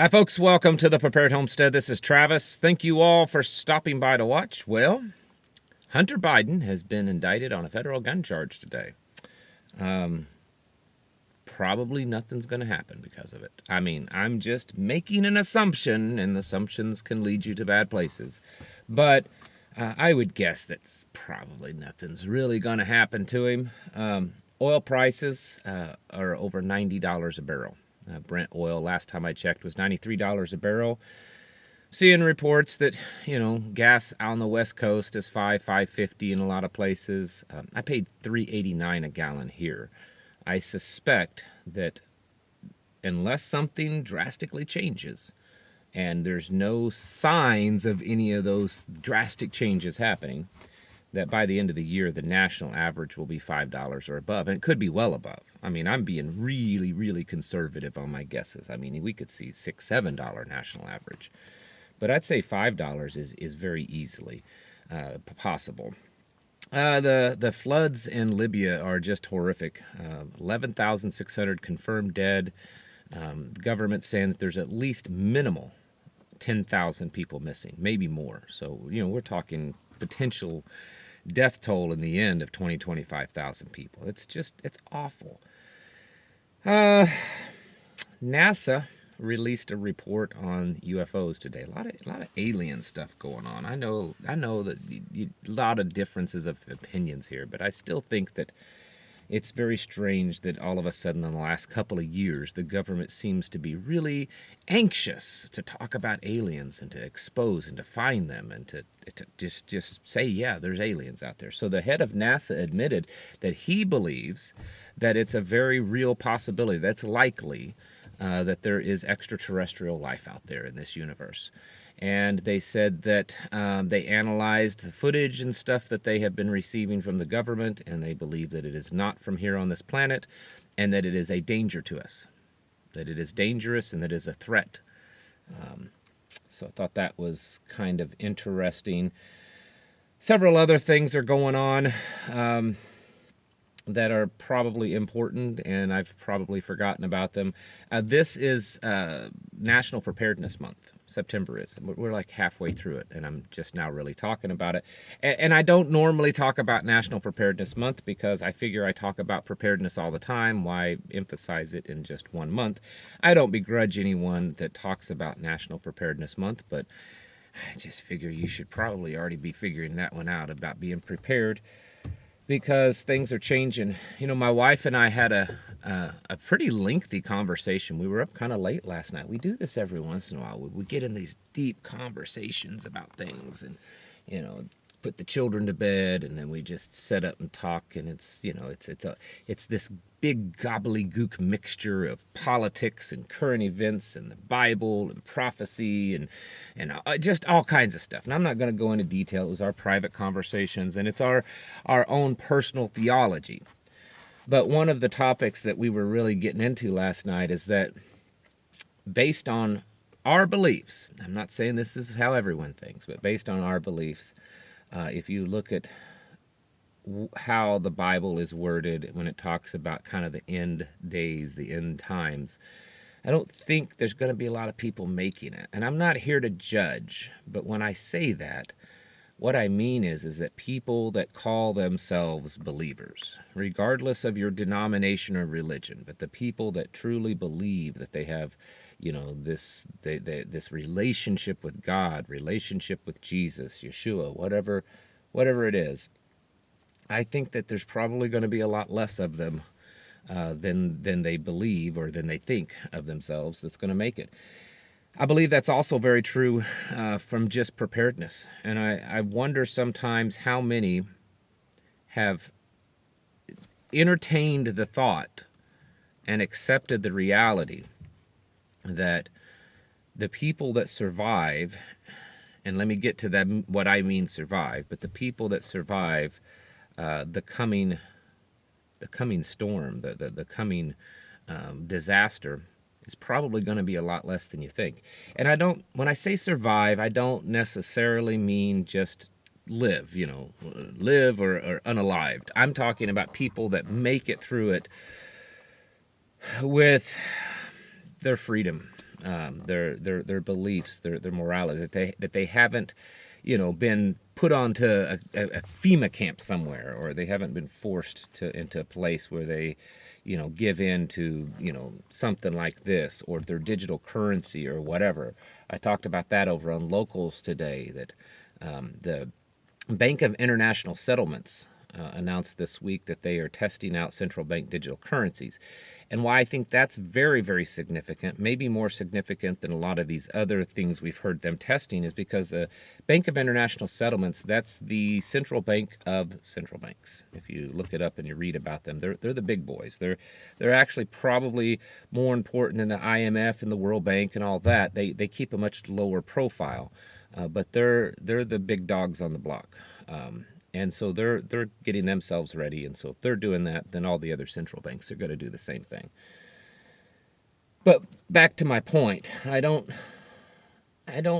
Hi, folks. Welcome to the Prepared Homestead. This is Travis. Thank you all for stopping by to watch. Well, Hunter Biden has been indicted on a federal gun charge today. Probably nothing's going to happen because of it. I mean, I'm just making an assumption, and assumptions can lead you to bad places. But I would guess that probably nothing's really going to happen to him. Oil prices are over $90 a barrel. Brent oil, last time I checked, was $93 a barrel. Seeing reports that, gas out on the West Coast is $5.50 in a lot of places. I paid $3.89 a gallon here. I suspect that unless something drastically changes, and there's no signs of any of those drastic changes happening, that by the end of the year, the national average will be $5 or above, and it could be well above. I mean, I'm being really, really conservative on my guesses. I mean, we could see $6, $7 national average. But I'd say $5 is very easily possible. The floods in Libya are just horrific. 11,600 confirmed dead. Government saying that there's at least minimal 10,000 people missing, maybe more. So, we're talking potential death toll in the end of 25,000 people. It's awful. NASA released a report on UFOs today. A lot of alien stuff going on. I know that a lot of differences of opinions here, but I still think that it's very strange that all of a sudden in the last couple of years, the government seems to be really anxious to talk about aliens and to expose and to find them and to just say, yeah, there's aliens out there. So the head of NASA admitted that he believes that it's a very real possibility, that's likely, that there is extraterrestrial life out there in this universe. And they said that they analyzed the footage and stuff that they have been receiving from the government, and they believe that it is not from here on this planet, and that it is a danger to us, that it is dangerous and that it is a threat. So I thought that was kind of interesting. Several other things are going on that are probably important, and I've probably forgotten about them. This is National Preparedness Month. September is. We're like halfway through it, and I'm just now really talking about it. And I don't normally talk about National Preparedness Month because I figure I talk about preparedness all the time. Why emphasize it in just 1 month? I don't begrudge anyone that talks about National Preparedness Month, but I just figure you should probably already be figuring that one out about being prepared, because things are changing. My wife and I had a pretty lengthy conversation. We were up kind of late last night. We do this every once in a while. We get in these deep conversations about things and, put the children to bed, and then we just sit up and talk, and it's this big gobbledygook mixture of politics and current events and the Bible and prophecy and just all kinds of stuff. And I'm not going to go into detail. It was our private conversations, and it's our own personal theology. But one of the topics that we were really getting into last night is that based on our beliefs, I'm not saying this is how everyone thinks, but based on our beliefs, if you look at how the Bible is worded when it talks about kind of the end days, the end times, I don't think there's going to be a lot of people making it. And I'm not here to judge, but when I say that, what I mean is that people that call themselves believers, regardless of your denomination or religion, but the people that truly believe that they have, this relationship with God, relationship with Jesus, Yeshua, whatever it is, I think that there's probably going to be a lot less of them than they believe or than they think of themselves that's going to make it. I believe that's also very true from just preparedness. And I wonder sometimes how many have entertained the thought and accepted the reality that the people that survive, and let me get to that, what I mean survive, but the people that survive the coming storm, the coming disaster, is probably going to be a lot less than you think. And when I say survive, I don't necessarily mean just live or unalived. I'm talking about people that make it through it with their freedom, their beliefs, their morality, that they haven't, been put onto a FEMA camp somewhere, or they haven't been forced into a place where they, give in to, something like this, or their digital currency or whatever. I talked about that over on Locals today, that the Bank of International Settlements announced this week that they are testing out central bank digital currencies. And why I think that's very, very significant, maybe more significant than a lot of these other things we've heard them testing, is because the Bank of International Settlements, that's the central bank of central banks. If you look it up and you read about them, they're the big boys. They're actually probably more important than the IMF and the World Bank and all that. They keep a much lower profile, but they're the big dogs on the block. And so they're getting themselves ready, and so if they're doing that, then all the other central banks are going to do the same thing. But back to my point, I don't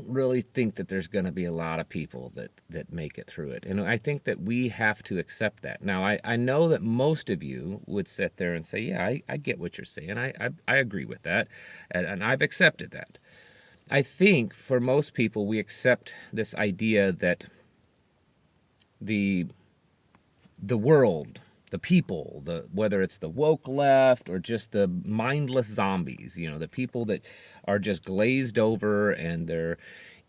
really think that there's going to be a lot of people that make it through it, and I think that we have to accept that. Now, I know that most of you would sit there and say, yeah, I get what you're saying, I agree with that, and I've accepted that. I think for most people, we accept this idea that the world, the people, whether it's the woke left or just the mindless zombies, the people that are just glazed over and they're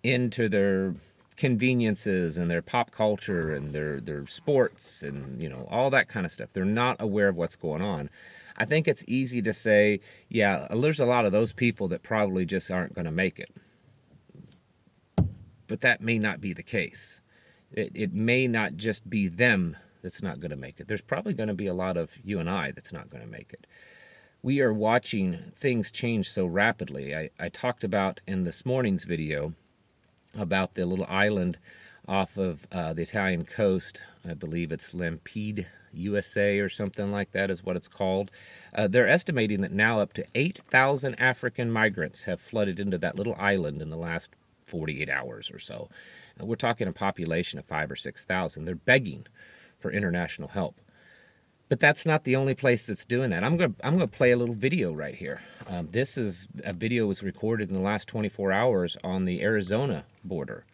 into their conveniences and their pop culture and their sports and all that kind of stuff. They're not aware of what's going on. I think it's easy to say, yeah, there's a lot of those people that probably just aren't going to make it. But that may not be the case. It may not just be them that's not going to make it. There's probably going to be a lot of you and I that's not going to make it. We are watching things change so rapidly. I talked about in this morning's video about the little island off of the Italian coast. I believe it's Lampede, USA, or something like that is what it's called. They're estimating that now up to 8,000 African migrants have flooded into that little island in the last 48 hours or so. We're talking a population of 5,000 or 6,000. They're begging for international help. But that's not the only place that's doing that. I'm going to play a little video right here. This is a video was recorded in the last 24 hours on the Arizona border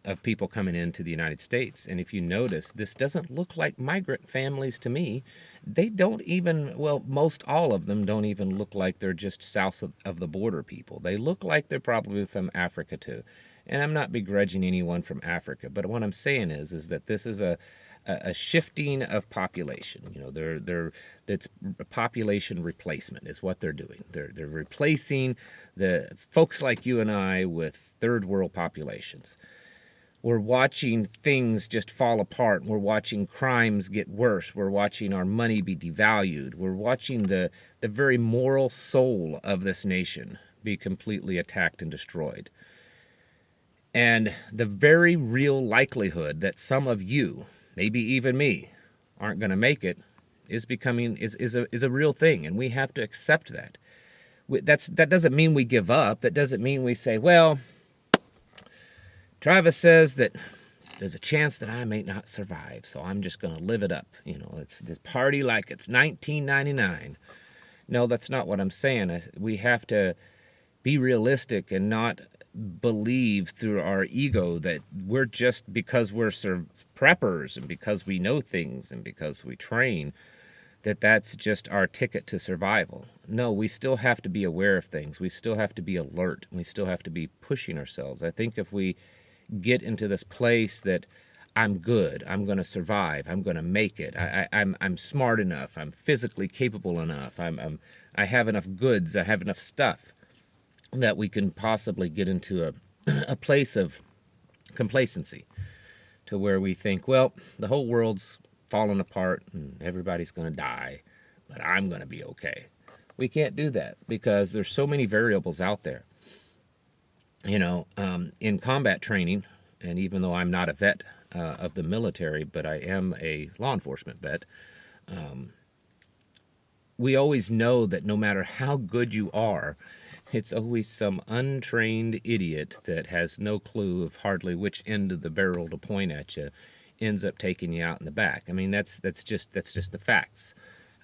of people coming into the United States. And if you notice, this doesn't look like migrant families to me. They don't even, well, most all of them don't even look like they're just south of the border people. They look like they're probably from Africa too. And I'm not begrudging anyone from Africa, but what I'm saying is that this is a shifting of population. That's population replacement is what they're doing. They're replacing the folks like you and I with third world populations. We're watching things just fall apart. We're watching crimes get worse. We're watching our money be devalued. We're watching the very moral soul of this nation be completely attacked and destroyed. And the very real likelihood that some of you, maybe even me, aren't going to make it is a real thing, and we have to accept that. That doesn't mean we give up. That doesn't mean we say, well, Travis says that there's a chance that I may not survive, so I'm just going to live it up. It's this party like it's 1999. No, that's not what I'm saying. We have to be realistic and not believe through our ego that we're just because we're preppers and because we know things and because we train, that's just our ticket to survival. No, we still have to be aware of things. We still have to be alert. We still have to be pushing ourselves. I think if we get into this place that I'm good, I'm going to survive, I'm going to make it, I'm smart enough, I'm physically capable enough, I have enough goods, I have enough stuff, that we can possibly get into a place of complacency to where we think, well, the whole world's falling apart and everybody's going to die, but I'm going to be okay. We can't do that because there's so many variables out there. In combat training, and even though I'm not a vet of the military, but I am a law enforcement vet, we always know that no matter how good you are, it's always some untrained idiot that has no clue of hardly which end of the barrel to point at you ends up taking you out in the back. I mean, that's just the facts.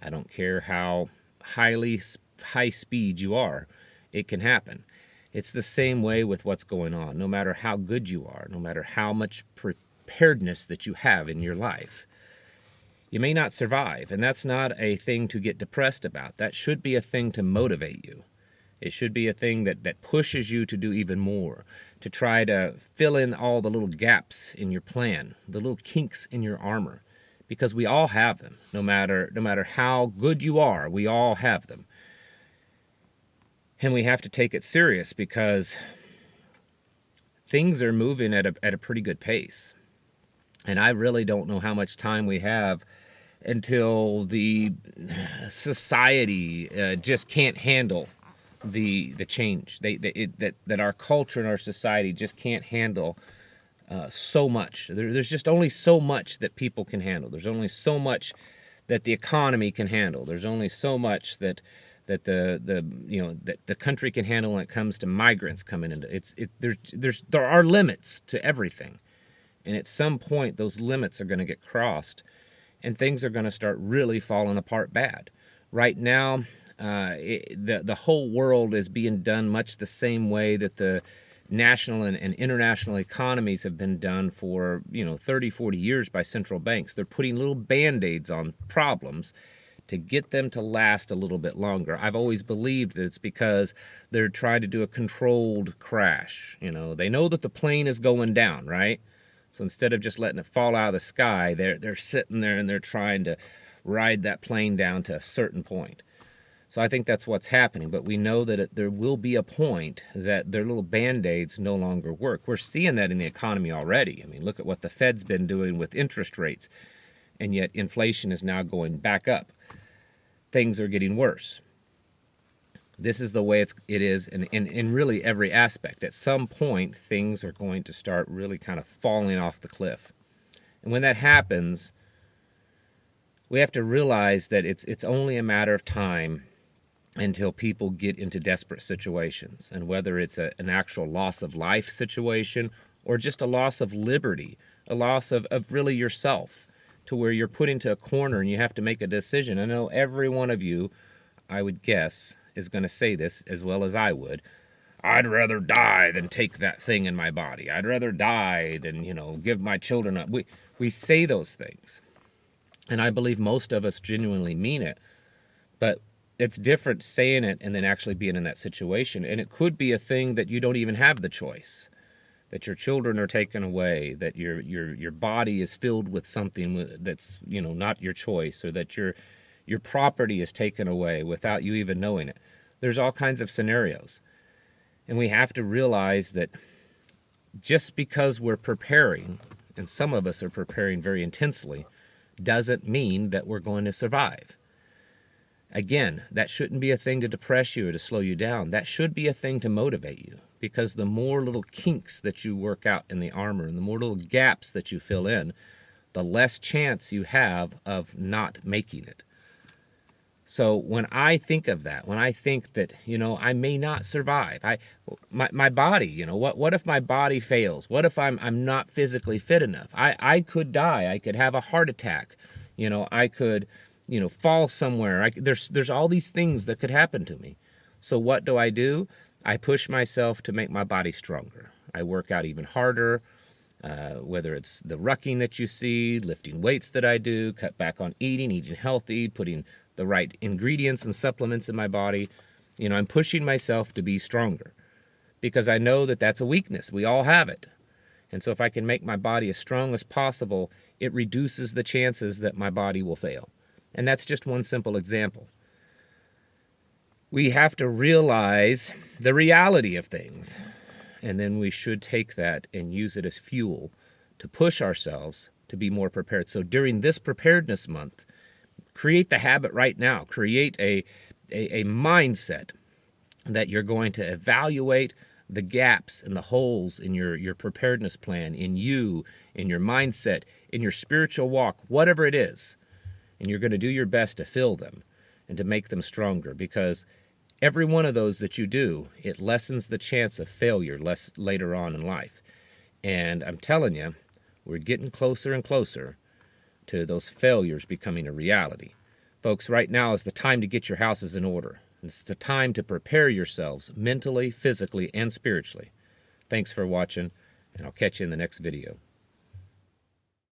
I don't care how high speed you are. it can happen. It's the same way with what's going on. No matter how good you are, no matter how much preparedness that you have in your life, you may not survive. And that's not a thing to get depressed about. That should be a thing to motivate you. It should be a thing that pushes you to do even more, to try to fill in all the little gaps in your plan, the little kinks in your armor, because we all have them. No matter how good you are, we all have them. And we have to take it serious because things are moving at a pretty good pace. And I really don't know how much time we have until the society just can't handle the change. That our culture and our society just can't handle so much. There's just only so much that people can handle. There's only so much that the economy can handle. There's only so much that the country can handle when it comes to migrants coming into there are limits to everything. And at some point those limits are going to get crossed and things are going to start really falling apart bad. Right now, the whole world is being done much the same way that the national and international economies have been done for 30, 40 years by central banks. They're putting little band-aids on problems to get them to last a little bit longer. I've always believed that it's because they're trying to do a controlled crash. They know that the plane is going down, right? So instead of just letting it fall out of the sky, they're sitting there and they're trying to ride that plane down to a certain point. So I think that's what's happening. But we know that there will be a point that their little band-aids no longer work. We're seeing that in the economy already. I mean, look at what the Fed's been doing with interest rates. And yet inflation is now going back up. Things are getting worse. This is the way it is in really every aspect. At some point, things are going to start really kind of falling off the cliff. And when that happens, we have to realize that it's only a matter of time until people get into desperate situations. And whether it's an actual loss of life situation or just a loss of liberty, a loss of really yourself, to where you're put into a corner and you have to make a decision. I know every one of you, I would guess, is going to say this as well as I would. I'd rather die than take that thing in my body. I'd rather die than, give my children up. We say those things. And I believe most of us genuinely mean it. But it's different saying it and then actually being in that situation. And it could be a thing that you don't even have the choice. That your children are taken away, that your body is filled with something that's not your choice, or that your property is taken away without you even knowing it. There's all kinds of scenarios. And we have to realize that just because we're preparing, and some of us are preparing very intensely, doesn't mean that we're going to survive. Again, that shouldn't be a thing to depress you or to slow you down. That should be a thing to motivate you. Because the more little kinks that you work out in the armor and the more little gaps that you fill in, the less chance you have of not making it. So when I think of that, when I think that, I may not survive, my body, what if my body fails? What if I'm not physically fit enough? I could die. I could have a heart attack. I could, fall somewhere. There's all these things that could happen to me. So what do? I push myself to make my body stronger. I work out even harder, whether it's the rucking that you see, lifting weights that I do, cut back on eating healthy, putting the right ingredients and supplements in my body. I'm pushing myself to be stronger because I know that that's a weakness. We all have it. And so if I can make my body as strong as possible, it reduces the chances that my body will fail. And that's just one simple example. We have to realize the reality of things, and then we should take that and use it as fuel to push ourselves to be more prepared. So during this preparedness month, create the habit right now. Create a mindset that you're going to evaluate the gaps and the holes in your preparedness plan, in you, in your mindset, in your spiritual walk, whatever it is. And you're going to do your best to fill them and to make them stronger, because every one of those that you do, it lessens the chance of failure later on in life. And I'm telling you, we're getting closer and closer to those failures becoming a reality. Folks, right now is the time to get your houses in order. It's the time to prepare yourselves mentally, physically, and spiritually. Thanks for watching, and I'll catch you in the next video.